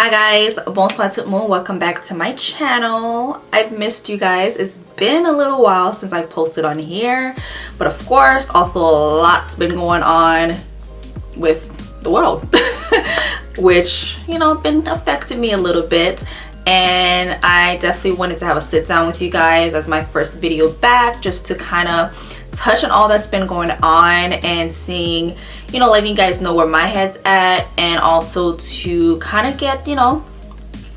Hi guys, bonsoir tout le monde, welcome back to my channel. I've missed you guys. It's been a little while since I've posted on here, but of course also a lot's been going on with the world which, you know, been affecting me a little bit, and I definitely wanted to have a sit down with you guys as my first video back, just to kind of touch on all that's been going on and seeing, you know, letting you guys know where my head's at, and also to kind of get, you know,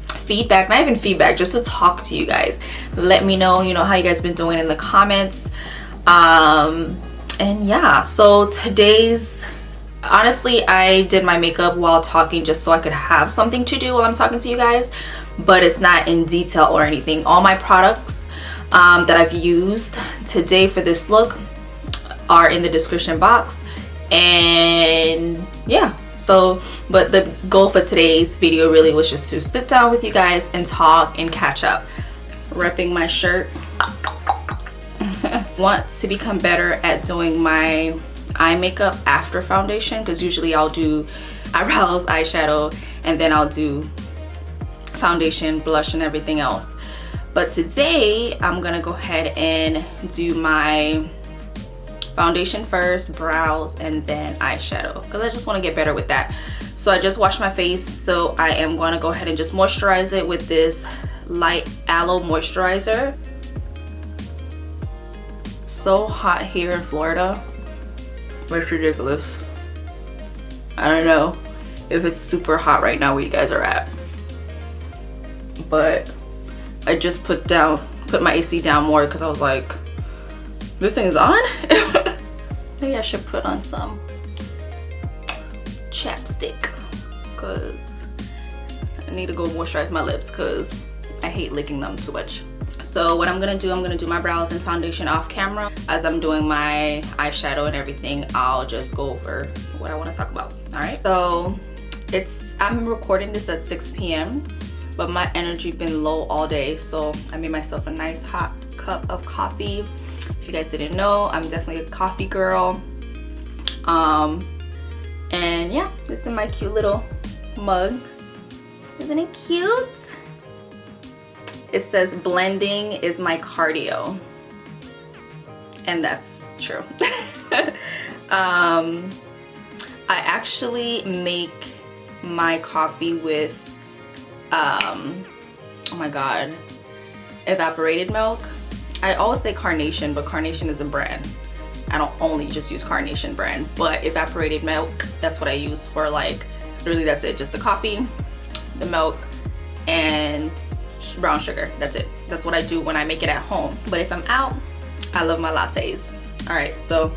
feedback, not even feedback, just to talk to you guys. Let me know, you know, how you guys been doing in the comments. And yeah, so today's, honestly, I did my makeup while talking just so I could have something to do while I'm talking to you guys, but it's not in detail or anything. All my products that I've used today for this look are in the description box, and yeah, so but the goal for today's video really was just to sit down with you guys and talk and catch up. Repping my shirt. Want to become better at doing my eye makeup after foundation, because usually I'll do eyebrows, eyeshadow, and then I'll do foundation, blush, and everything else. But today I'm gonna go ahead and do my foundation first, brows, and then eyeshadow, because I just want to get better with that. So I just washed my face, so I am going to go ahead and just moisturize it with this light aloe moisturizer. So hot here in Florida, it's ridiculous. I don't know if it's super hot right now where you guys are at, but I just put my AC down more because I was like, this thing is on. Maybe I should put on some chapstick because I need to go moisturize my lips because I hate licking them too much. So what I'm gonna do my brows and foundation off camera. As I'm doing my eyeshadow and everything, I'll just go over what I want to talk about. All right, so I'm recording this at 6 p.m. but my energy been low all day, so I made myself a nice hot cup of coffee. If you guys didn't know, I'm definitely a coffee girl. And yeah, it's in my cute little mug. Isn't it cute? It says blending is my cardio, and that's true. I actually make my coffee with oh my god, evaporated milk. I always say Carnation, but Carnation is a brand. I don't only just use Carnation brand, but evaporated milk, that's what I use for, like, really that's it. Just the coffee, the milk, and brown sugar. That's it. That's what I do when I make it at home. But if I'm out, I love my lattes. All right, so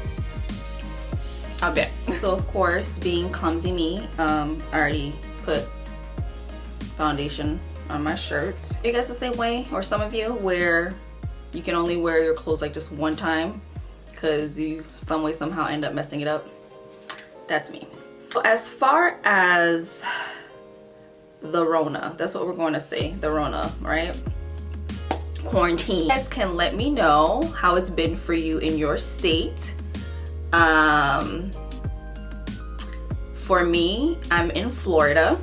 I'll bet. So of course, being clumsy me, I already put foundation on my shirt. You guys the same way, or some of you, where you can only wear your clothes like just one time because you some way somehow end up messing it up? That's me. So as far as the Rona, that's what we're going to say, the Rona, right? Quarantine. You guys can let me know how it's been for you in your state. For me, I'm in Florida.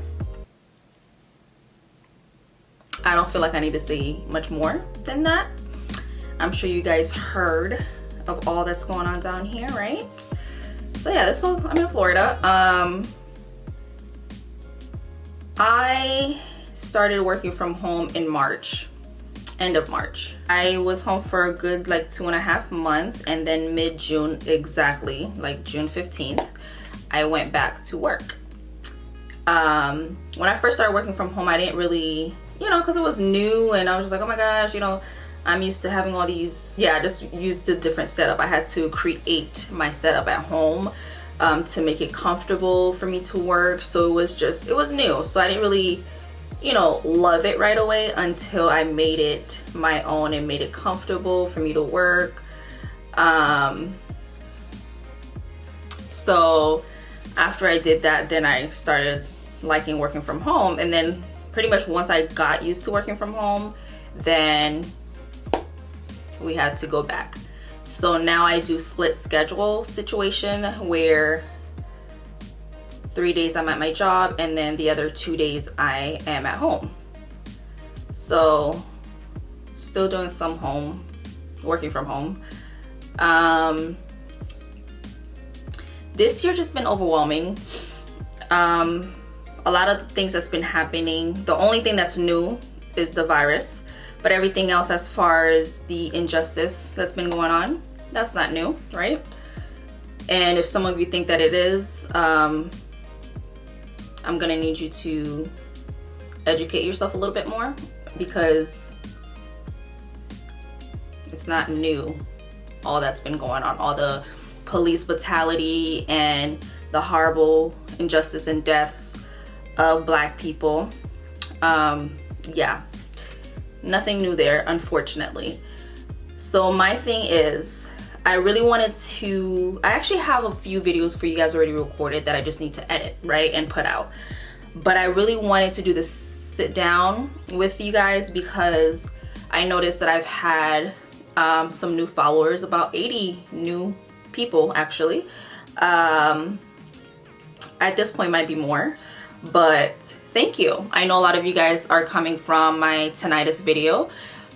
I don't feel like I need to say much more than that. I'm sure you guys heard of all that's going on down here, right? So yeah, I'm in Florida. I started working from home in March, end of March. I was home for a good like 2.5 months, and then mid-June, exactly like June 15th, I went back to work. When I first started working from home, I didn't really, you know, because it was new, and I was just like, oh my gosh, you know, I'm used to having all these, yeah, I just used a different setup. I had to create my setup at home to make it comfortable for me to work. So it was new. So I didn't really, you know, love it right away until I made it my own and made it comfortable for me to work. So after I did that, then I started liking working from home. And then pretty much once I got used to working from home, then we had to go back. So now I do split schedule situation where 3 days I'm at my job, and then the other 2 days I am at home. So still doing some working from home. This year just been overwhelming. A lot of things that's been happening. The only thing that's new is the virus, but everything else as far as the injustice that's been going on, that's not new, right? And if some of you think that it is, I'm gonna need you to educate yourself a little bit more, because it's not new, all that's been going on, all the police brutality and the horrible injustice and deaths of Black people. Yeah, nothing new there, unfortunately. So my thing is, I really wanted to, I actually have a few videos for you guys already recorded that I just need to edit, right, and put out. But I really wanted to do this sit down with you guys because I noticed that I've had some new followers, about 80 new people actually. At this point might be more, but thank you. I know a lot of you guys are coming from my tinnitus video.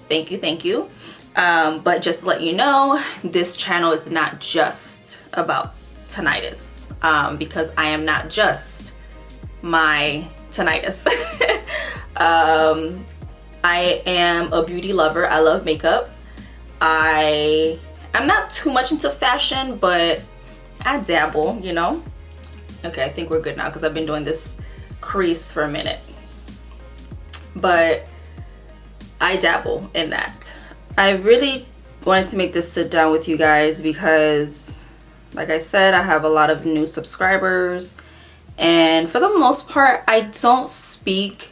Thank you, thank you. But just to let you know, this channel is not just about tinnitus, because I am not just my tinnitus. I am a beauty lover. I love makeup. I'm not too much into fashion, but I dabble, you know. Okay, I think we're good now because I've been doing this crease for a minute, but I dabble in that. I really wanted to make this sit down with you guys because, like I said, I have a lot of new subscribers, and for the most part I don't speak,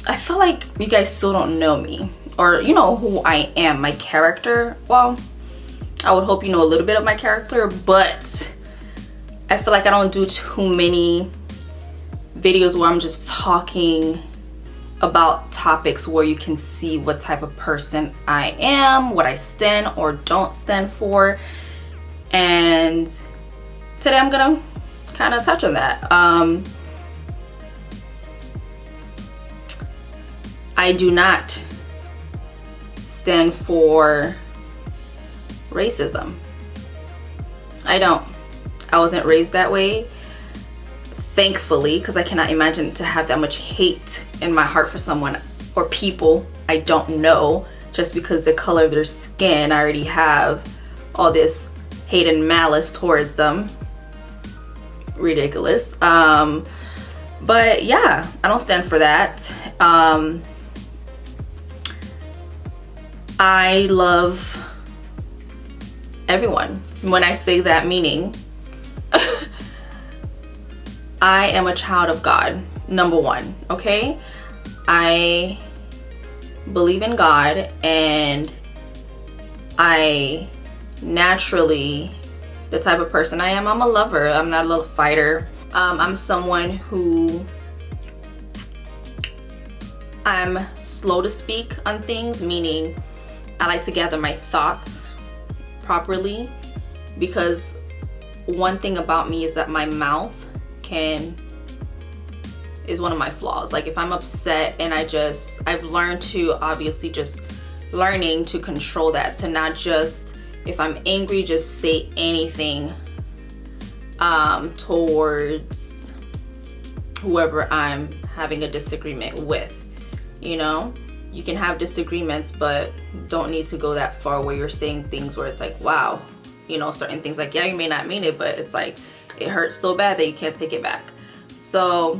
I feel like you guys still don't know me, or you know who I am, my character. Well, I would hope you know a little bit of my character, but I feel like I don't do too many videos where I'm just talking about topics where you can see what type of person I am, what I stand or don't stand for. And today I'm gonna kind of touch on that. I do not stand for racism. I don't. I wasn't raised that way, thankfully, because I cannot imagine to have that much hate in my heart for someone or people I don't know just because the color of their skin. I already have all this hate and malice towards them. Ridiculous. But yeah, I don't stand for that. I love everyone. When I say that, meaning I am a child of God, number one, okay? I believe in God, and I naturally, the type of person I am, I'm a lover. I'm not a little fighter. I'm someone who, I'm slow to speak on things, meaning I like to gather my thoughts properly, because one thing about me is that my mouth is one of my flaws. Like if I'm upset and I've learned to, obviously just learning to control that, to not just, if I'm angry, just say anything towards whoever I'm having a disagreement with. You know, you can have disagreements, but don't need to go that far where you're saying things where it's like, wow, you know, certain things like, yeah, you may not mean it, but it's like, it hurts so bad that you can't take it back. So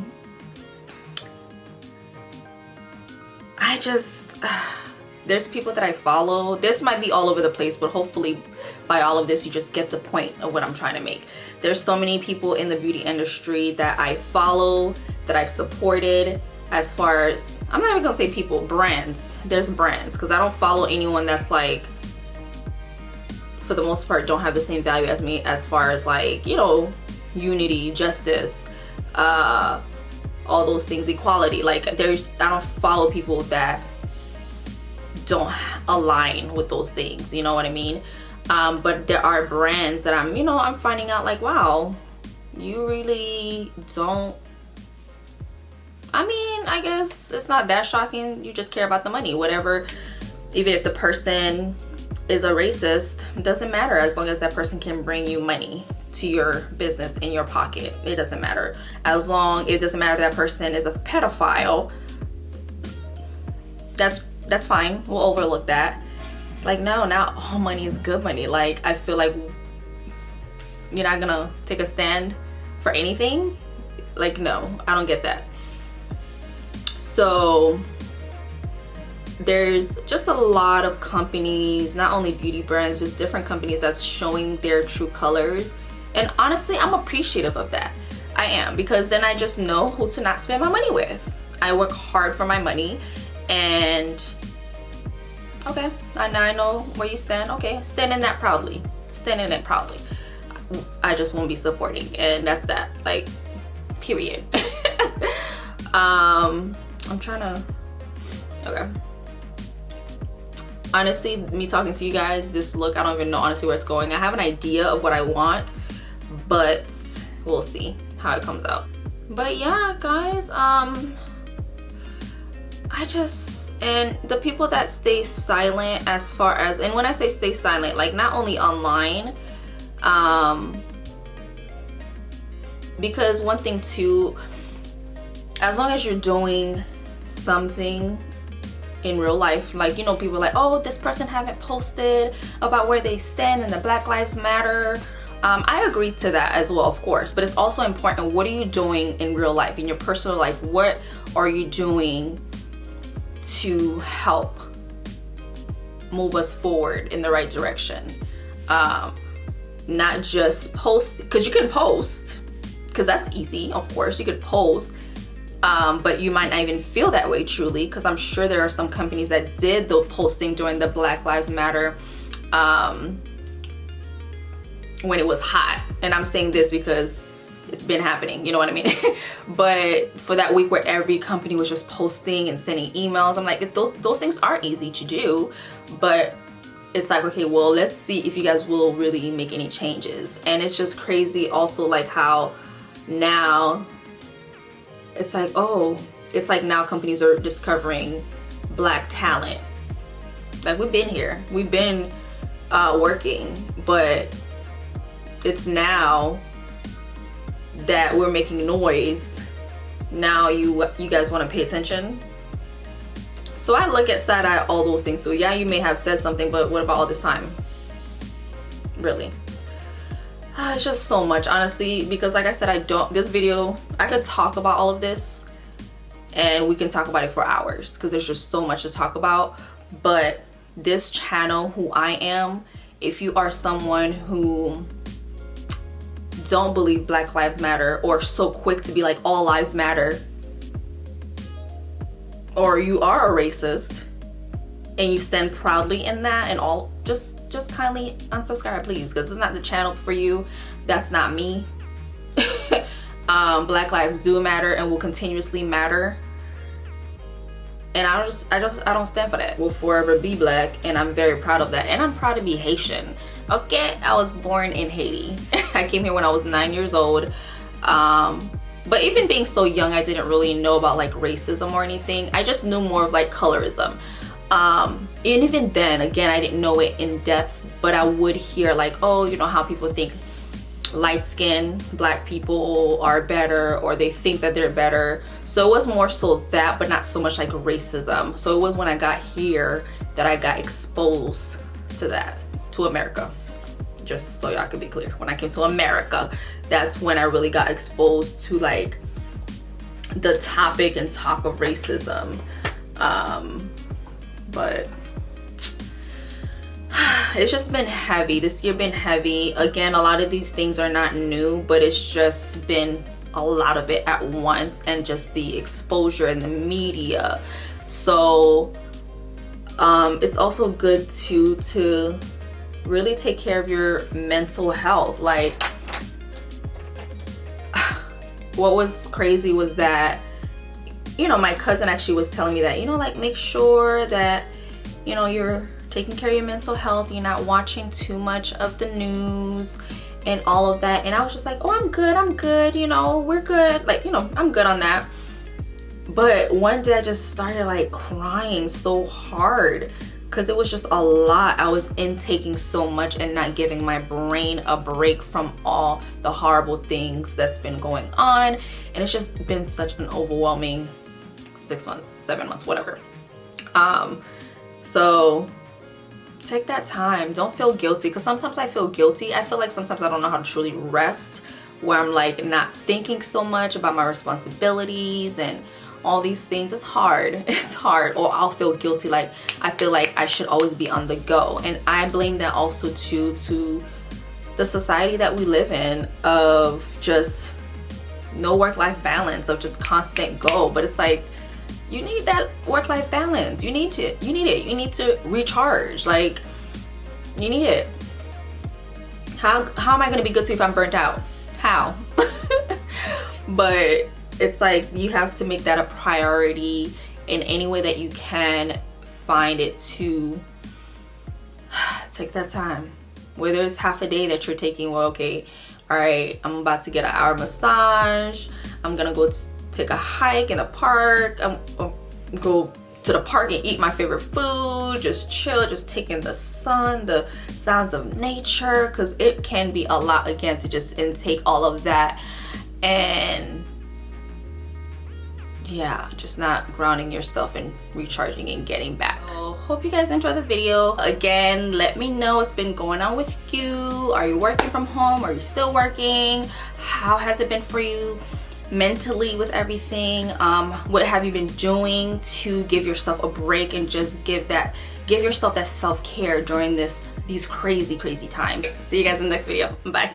I just, there's people that I follow. This might be all over the place, but hopefully by all of this, you just get the point of what I'm trying to make. There's so many people in the beauty industry that I follow, that I've supported, as far as, I'm not even gonna say people, brands. There's brands, because I don't follow anyone that's like, for the most part, don't have the same value as me, as far as like, you know, unity, justice, all those things, equality. Like I don't follow people that don't align with those things, you know what I mean? But there are brands that I'm finding out like, wow, you really don't, I mean, I guess it's not that shocking. You just care about the money, whatever. Even if the person is a racist, it doesn't matter, as long as that person can bring you money to your business in your pocket. It doesn't matter. As long, it doesn't matter if that person is a pedophile. That's fine. We'll overlook that. Like, no, not all money is good money. Like, I feel like you're not gonna take a stand for anything. Like, no, I don't get that. So there's just a lot of companies, not only beauty brands, just different companies that's showing their true colors. And honestly, I'm appreciative of that. I am, because then I just know who to not spend my money with. I work hard for my money, and okay, now I know where you stand. Okay, stand in that proudly. Stand in it proudly. I just won't be supporting, and that's that. Like, period. I'm trying to, okay. Honestly, me talking to you guys, this look, I don't even know honestly where it's going. I have an idea of what I want, but we'll see how it comes out. But yeah, guys, and the people that stay silent, as far as, and when I say stay silent, like not only online, because one thing too, as long as you're doing something in real life, like, you know, people are like, oh, this person haven't posted about where they stand in the Black Lives Matter. I agree to that as well, of course, but it's also important, what are you doing in real life, in your personal life? What are you doing to help move us forward in the right direction? Not just post, because you can post, because that's easy, of course, you could post, but you might not even feel that way truly, because I'm sure there are some companies that did the posting during the Black Lives Matter when it was hot. And I'm saying this because it's been happening, you know what I mean? But for that week where every company was just posting and sending emails, I'm like, those things are easy to do, but it's like, okay, well, let's see if you guys will really make any changes. And it's just crazy also, like how now it's like, oh, it's like now companies are discovering Black talent. Like, we've been here, we've been working, but it's now that we're making noise. Now you guys want to pay attention. So I look at side-eye all those things. So yeah, you may have said something, but what about all this time? Really? It's just so much, honestly, because like I said, this video, I could talk about all of this and we can talk about it for hours, because there's just so much to talk about. But this channel, who I am, if you are someone who don't believe Black Lives Matter, or so quick to be like all lives matter, or you are a racist and you stand proudly in that and all, just kindly unsubscribe, please, because it's not the channel for you. That's not me. Black lives do matter and will continuously matter, and I don't stand for that. Will forever be Black, and I'm very proud of that, and I'm proud to be Haitian. Okay, I was born in Haiti. I came here when I was 9 years old. But even being so young, I didn't really know about like racism or anything. I just knew more of like colorism. And even then, again, I didn't know it in depth, but I would hear like, oh, you know how people think light-skinned Black people are better, or they think that they're better. So it was more so that, but not so much like racism. So it was when I got here that I got exposed to that, to America. Just so y'all can be clear, when I came to America, that's when I really got exposed to like the topic and talk of racism. But it's just been heavy. This year been heavy. Again, a lot of these things are not new, but it's just been a lot of it at once, and just the exposure in the media. So it's also good to really take care of your mental health. Like, what was crazy was that, you know, my cousin actually was telling me that, you know, like, make sure that, you know, you're taking care of your mental health, you're not watching too much of the news, and all of that, and I was just like, oh, I'm good, you know, we're good, like, you know, I'm good on that. But one day I just started like crying so hard because it was just a lot. I was intaking so much and not giving my brain a break from all the horrible things that's been going on, and it's just been such an overwhelming 6 months, 7 months, whatever. So take that time. Don't feel guilty, because sometimes I feel guilty. I feel like sometimes I don't know how to truly rest, where I'm like not thinking so much about my responsibilities and all these things. It's hard. It's hard. Or I'll feel guilty, like I feel like I should always be on the go. And I blame that also too to the society that we live in, of just no work-life balance, of just constant go. But it's like, you need that work-life balance. You need it. You need to recharge. Like, you need it. How am I gonna be good to you if I'm burnt out? How? But it's like, you have to make that a priority in any way that you can find it, to take that time. Whether it's half a day that you're taking, well, okay, all right, I'm about to get an hour massage, I'm gonna go take a hike in the park, go to the park and eat my favorite food, just chill, just taking the sun, the sounds of nature, because it can be a lot, again, to just intake all of that, and yeah, just not grounding yourself and recharging and getting back. So hope you guys enjoyed the video. Again, let me know what's been going on with you. Are you working from home? Are you still working? How has it been for you mentally with everything? What have you been doing to give yourself a break and just give yourself that self-care during these crazy times? See you guys in the next video. Bye.